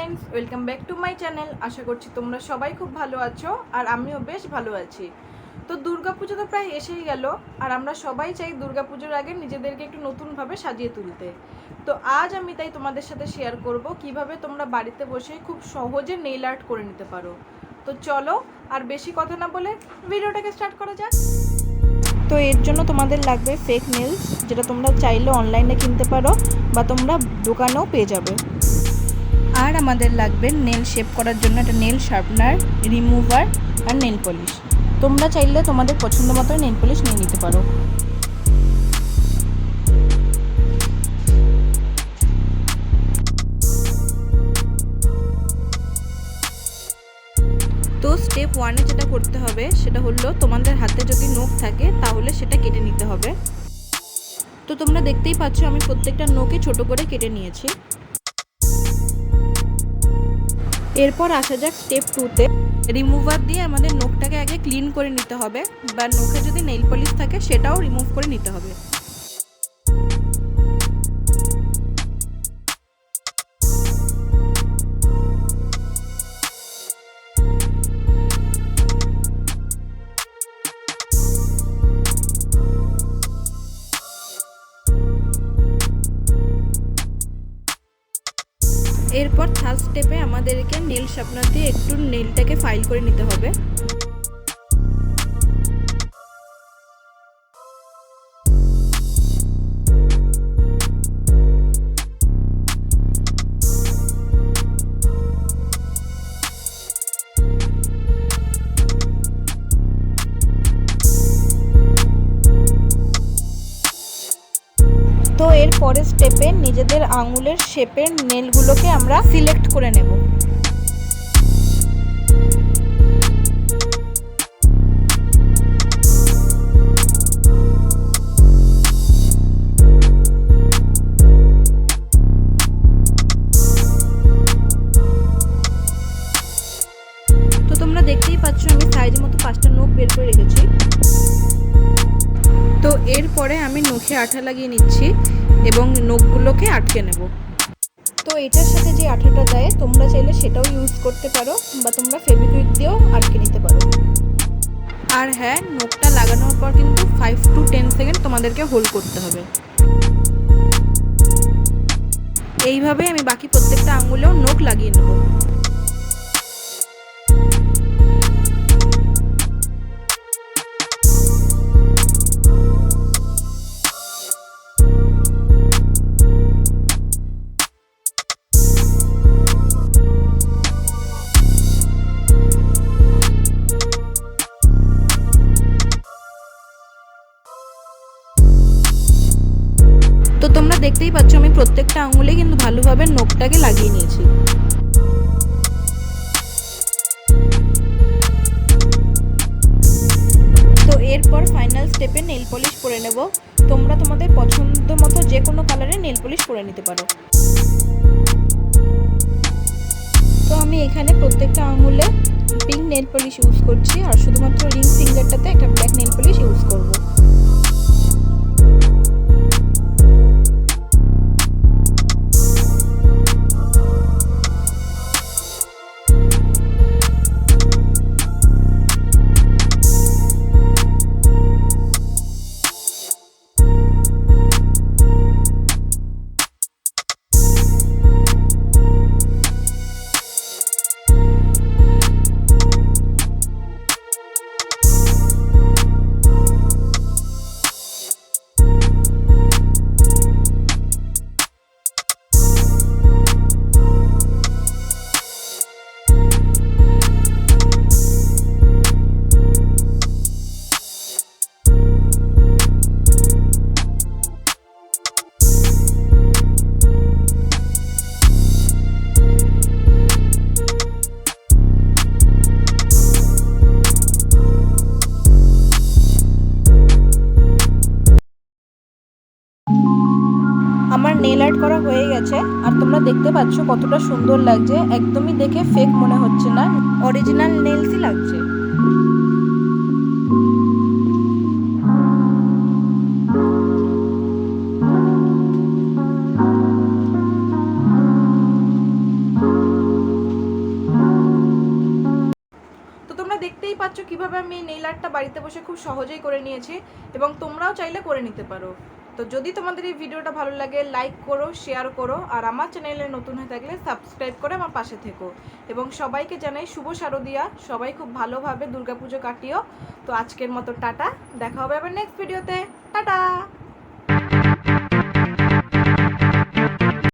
Friends, welcome back to my channel. আশা করছি তোমরা সবাই খুব ভালো আছো আর আমিও বেশ ভালো আছি। তো দুর্গাপুজো তো প্রায় এসেই গেল আর আমরা সবাই চাই দুর্গাপুজোর আগে নিজেদেরকে একটু নতুনভাবে সাজিয়ে তুলতে। তো আজ আমি তাই তোমাদের সাথে শেয়ার করব কিভাবে তোমরা বাড়িতে বসে খুব সহজে নেইল আর্ট করে নিতে পারো। তো চলো আর বেশি কথা না বলে ভিডিওটাকে স্টার্ট করা যাক। তো এর জন্য তোমাদের লাগবে ফেক নেলস, যেটা তোমরা চাইলে অনলাইনে কিনতে পারো বা তোমরা দোকানেও পেয়ে যাবে। আর আমাদের লাগবে নেল শেপ করার জন্য একটা নেল শার্পনার, রিমুভার আর নেল পলিশ। তোমরা চাইলে তোমাদের পছন্দ মতো নেল পলিশ নিয়ে নিতে পারো। তো স্টেপ 1-এ যেটা করতে হবে সেটা হলো তোমাদের হাতে যদি নখ থাকে তাহলে সেটা কেটে নিতে হবে। তো তোমরা দেখতেই পাচ্ছ আমি প্রত্যেকটা নখে ছোট করে কেটে নিয়েছি। এরপর আসা যাক স্টেপ 2-তে। রিমুভার দিয়ে আমাদের নখটাকে আগে ক্লিন করে নিতে হবে, বা নখে যদি নেইল পলিশ থাকে সেটাও রিমুভ করে নিতে হবে। এরপর থার্ড স্টেপে আমাদেরকে নেল শার্পনার দিয়ে একটু নেলটাকে ফাইল করে নিতে হবে। তো এর পরের স্টেপে নিজেদের আঙুলের শেপের নেলগুলোকে আমরা সিলেক্ট করে নেব। তো তোমরা দেখতেই পাচ্ছ আমি সাইজ মতো 5টা নখ বের করে রেখেছি। তো এরপরে আমি নখে আঠা লাগিয়ে নিচ্ছি এবং নখগুলোকে আটকে নেব। তো এটার সাথে যে আঠাটা দেয় তোমরা চাইলে সেটাও ইউজ করতে পারো বা তোমরা ফেভিকুইক দিয়েও আটকে নিতে পারো। আর হ্যাঁ, নখটা লাগানোর পর কিন্তু 5 to 10 সেকেন্ড তোমাদেরকে হোল্ড করতে হবে। এইভাবে আমি বাকি প্রত্যেকটা আঙুলেও নখ লাগিয়ে নেব। তো তোমরা দেখতেই পাচ্ছ আমি প্রত্যেকটা আঙুলে কিন্তু ভালোভাবে নখটাকে লাগিয়ে নিয়েছি। তো এরপর ফাইনাল স্টেপে নেল পলিশ করে নেব। তোমরা তোমাদের পছন্দ মতো যে কোনো কালারে নেল পলিশ করে নিতে পারো। তো আমি এখানে প্রত্যেকটা আঙুলে পিঙ্ক নেল পলিশ ইউজ করছি আর শুধুমাত্র রিং ফিঙ্গারটাতে একটা ব্ল্যাক নেল পলিশ ইউজ করব। আমার নেল আর্ট করা হয়ে গেছে আর তোমরা দেখতে পাচ্ছ কতটা সুন্দর লাগছে। একদমই দেখে ফেক মনে হচ্ছে না, অরিজিনাল নেলসই লাগছে। দেখতেই পাচ্ছ কিভাবে আমি এই নেইল আর্টটা বাড়িতে বসে খুব সহজেই করে নিয়েছি, এবং তোমরাও চাইলে করে নিতে পারো। তো যদি তোমাদের এই ভিডিওটা ভালো লাগে লাইক করো, শেয়ার করো, আর আমার চ্যানেলে নতুন হয়ে থাকলে সাবস্ক্রাইব করে আমার পাশে থেকো। এবং সবাইকে জানাই শুভ শারদিয়া, সবাই খুব ভালোভাবে দুর্গাপুজো কাটিও। তো আজকের মতো টাটা, দেখা হবে আবার নেক্সট ভিডিওতে। টাটা।